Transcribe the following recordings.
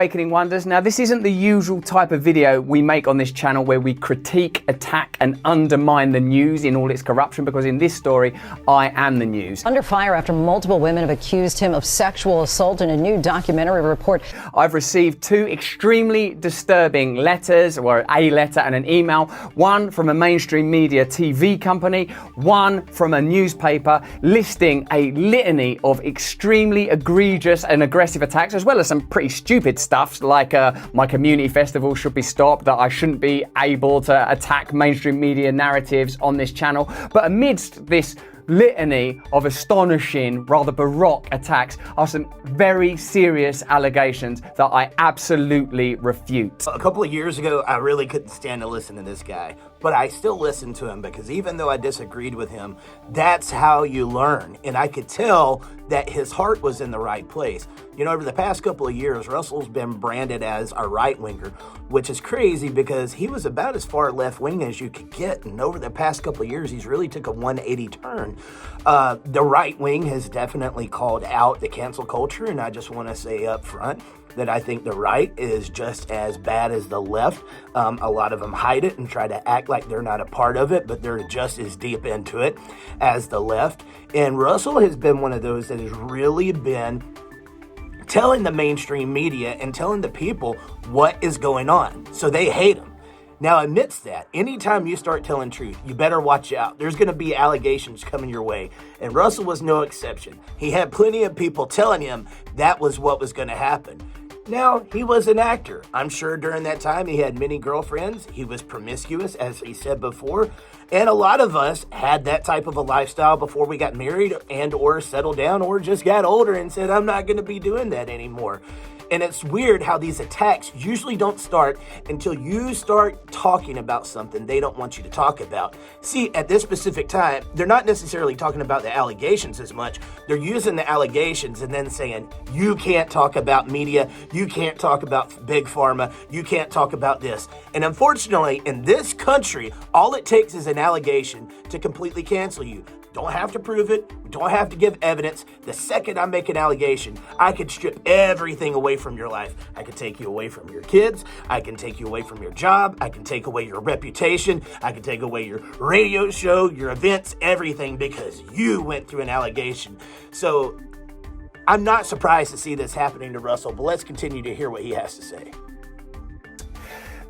Awakening Wonders. Now, this isn't the usual type of video we make on this channel where we critique, attack, and undermine the news in all its corruption, because in this story, I am the news. Under fire after multiple women have accused him of sexual assault in a new documentary report. I've received two extremely disturbing letters, or a letter and an email, one from a mainstream media TV company, one from a newspaper, listing a litany of extremely egregious and aggressive attacks, as well as some pretty stupid stuff like my community festival should be stopped, that I shouldn't be able to attack mainstream media narratives on this channel. But amidst this litany of astonishing, rather baroque attacks are some very serious allegations that I absolutely refute. A couple of years ago, I really couldn't stand to listen to this guy, but I still listened to him because even though I disagreed with him, that's how you learn. And I could tell that his heart was in the right place. You know, over the past couple of years, Russell's been branded as a right-winger, which is crazy because he was about as far left-wing as you could get. And over the past couple of years, he's really took a 180 turn. The right wing has definitely called out the cancel culture, and I just want to say up front that I think the right is just as bad as the left. A lot of them hide it and try to act like they're not a part of it, but they're just as deep into it as the left. And Russell has been one of those that has really been telling the mainstream media and telling the people what is going on. So they hate him. Now, amidst that, anytime you start telling truth, you better watch out. There's going to be allegations coming your way. And Russell was no exception. He had plenty of people telling him that was what was going to happen. Now, he was an actor. I'm sure during that time he had many girlfriends. He was promiscuous, as he said before. And a lot of us had that type of a lifestyle before we got married and or settled down or just got older and said, I'm not going to be doing that anymore. And it's weird how these attacks usually don't start until you start talking about something they don't want you to talk about. See, at this specific time, they're not necessarily talking about the allegations as much. They're using the allegations and then saying, you can't talk about media, you can't talk about big pharma, you can't talk about this. And unfortunately, in this country, all it takes is an allegation to completely cancel you. Don't have to prove it. We don't have to give evidence. The second I make an allegation, I could strip everything away from your life. I can take you away from your kids. I can take you away from your job. I can take away your reputation. I can take away your radio show, your events, everything, because you went through an allegation. So I'm not surprised to see this happening to Russell, but let's continue to hear what he has to say.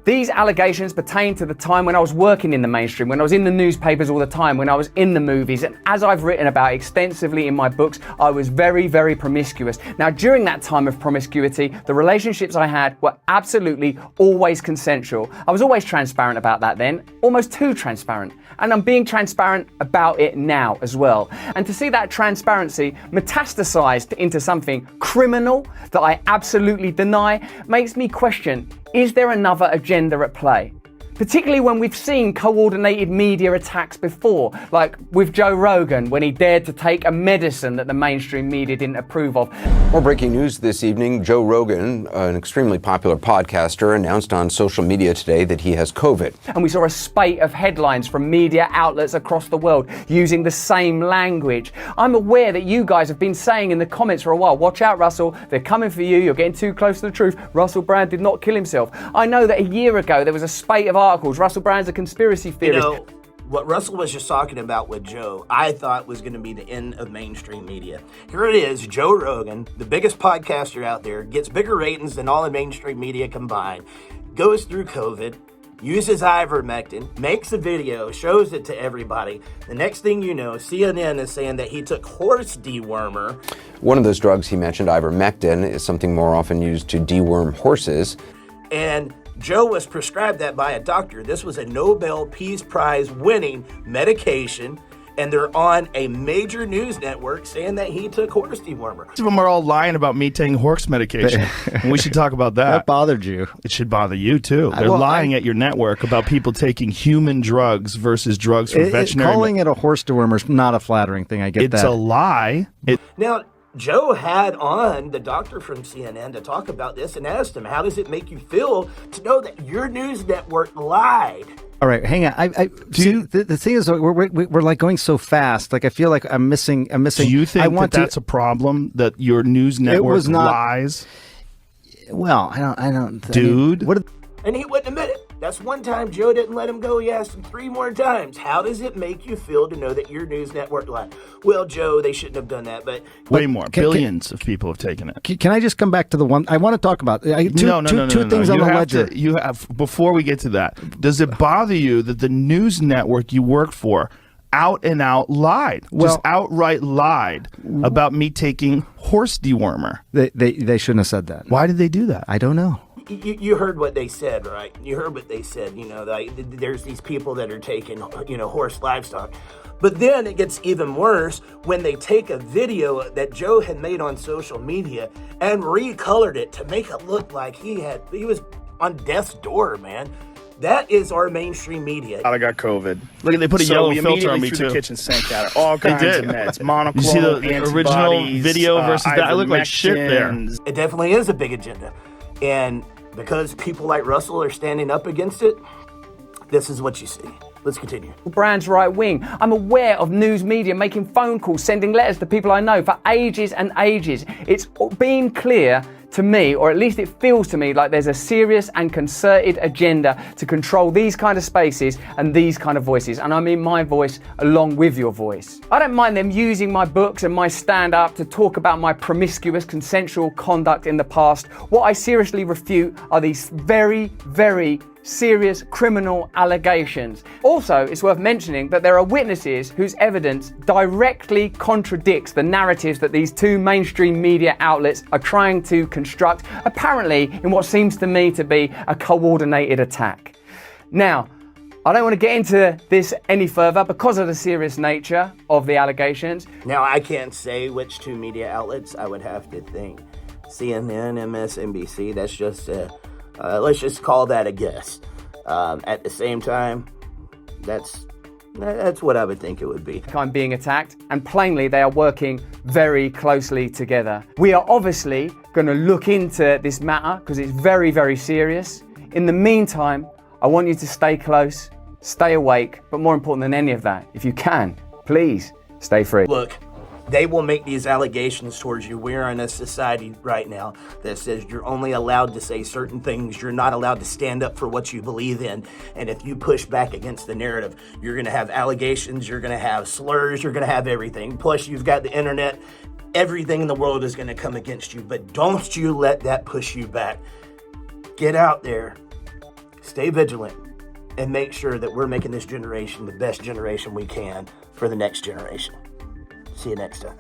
These allegations pertain to the time when I was working in the mainstream, when I was in the newspapers all the time, when I was in the movies, and as I've written about extensively in my books, I was very, very promiscuous. Now, during that time of promiscuity, the relationships I had were absolutely always consensual. I was always transparent about that then, almost too transparent. And I'm being transparent about it now as well. And to see that transparency metastasized into something criminal that I absolutely deny makes me question, is there another agenda at play? Particularly when we've seen coordinated media attacks before, like with Joe Rogan when he dared to take a medicine that the mainstream media didn't approve of. More breaking news this evening. Joe Rogan, an extremely popular podcaster, announced on social media today that he has COVID. And we saw a spate of headlines from media outlets across the world using the same language. I'm aware that you guys have been saying in the comments for a while, watch out, Russell, they're coming for you, you're getting too close to the truth. Russell Brand did not kill himself. I know that a year ago there was a spate of articles, Russell Brand's a conspiracy theorist. You know, what Russell was just talking about with Joe, I thought was going to be the end of mainstream media. Here it is, Joe Rogan, the biggest podcaster out there, gets bigger ratings than all the mainstream media combined, goes through COVID, uses ivermectin, makes a video, shows it to everybody. The next thing you know, CNN is saying that he took horse dewormer. One of those drugs he mentioned, ivermectin, is something more often used to deworm horses. And Joe was prescribed that by a doctor. This was a Nobel Peace Prize winning medication, and they're on a major news network saying that he took horse dewormer. Most of them are all lying about me taking horse medication. And we should talk about that. That bothered you. It should bother you, too. They're lying at your network about people taking human drugs versus drugs for veterinary. Calling it a horse dewormer is not a flattering thing. I get that. It's a lie. Now, Joe had on the doctor from CNN to talk about this and asked him, how does it make you feel to know that your news network lied? All right, hang on. The thing is, we're like going so fast. Like I feel like I'm missing. Do you think that's a problem, that your news network lies? Well, I don't. Dude. What? And he wouldn't admit it. That's one time Joe didn't let him go. He asked him 3 more times. How does it make you feel to know that your news network lied? Well, Joe, they shouldn't have done that, but... Way more. Billions of people have taken it. Can I just come back to the one I want to talk about? Two things on the ledger. You have, before we get to that, does it bother you that the news network you work for out and out lied, just outright lied about me taking horse dewormer? They shouldn't have said that. Why did they do that? I don't know. You heard what they said, right? You heard what they said. There's these people that are taking, horse livestock. But then it gets even worse when they take a video that Joe had made on social media and recolored it to make it look like he was on death's door, man. That is our mainstream media. I got COVID. Look, they put a yellow we filter on me threw too. the kitchen sink at it. All kinds of meds. Monoclonal, you see the original video versus that? I look like shit there. It definitely is a big agenda. And because people like Russell are standing up against it, this is what you see. Let's continue. Brand's right wing. I'm aware of news media making phone calls, sending letters to people I know for ages and ages. It's been clear to me, or at least it feels to me, like there's a serious and concerted agenda to control these kind of spaces and these kind of voices. And I mean my voice along with your voice. I don't mind them using my books and my stand-up to talk about my promiscuous, consensual conduct in the past. What I seriously refute are these very, very serious criminal allegations. Also, it's worth mentioning that there are witnesses whose evidence directly contradicts the narratives that these 2 mainstream media outlets are trying to construct, apparently in what seems to me to be a coordinated attack. Now, I don't want to get into this any further because of the serious nature of the allegations. Now, I can't say which 2 media outlets. I would have to think. CNN, MSNBC, that's just let's just call that a guess. At the same time, that's what I would think it would be. I'm being attacked, and plainly they are working very closely together. We are obviously going to look into this matter because it's very, very serious. In the meantime, I want you to stay close, stay awake, but more important than any of that, if you can, please stay free. Look, they will make these allegations towards you. We're in a society right now that says you're only allowed to say certain things. You're not allowed to stand up for what you believe in. And if you push back against the narrative, you're going to have allegations, you're going to have slurs, you're going to have everything. Plus, you've got the internet. Everything in the world is going to come against you. But don't you let that push you back. Get out there, stay vigilant, and make sure that we're making this generation the best generation we can for the next generation. See you next time.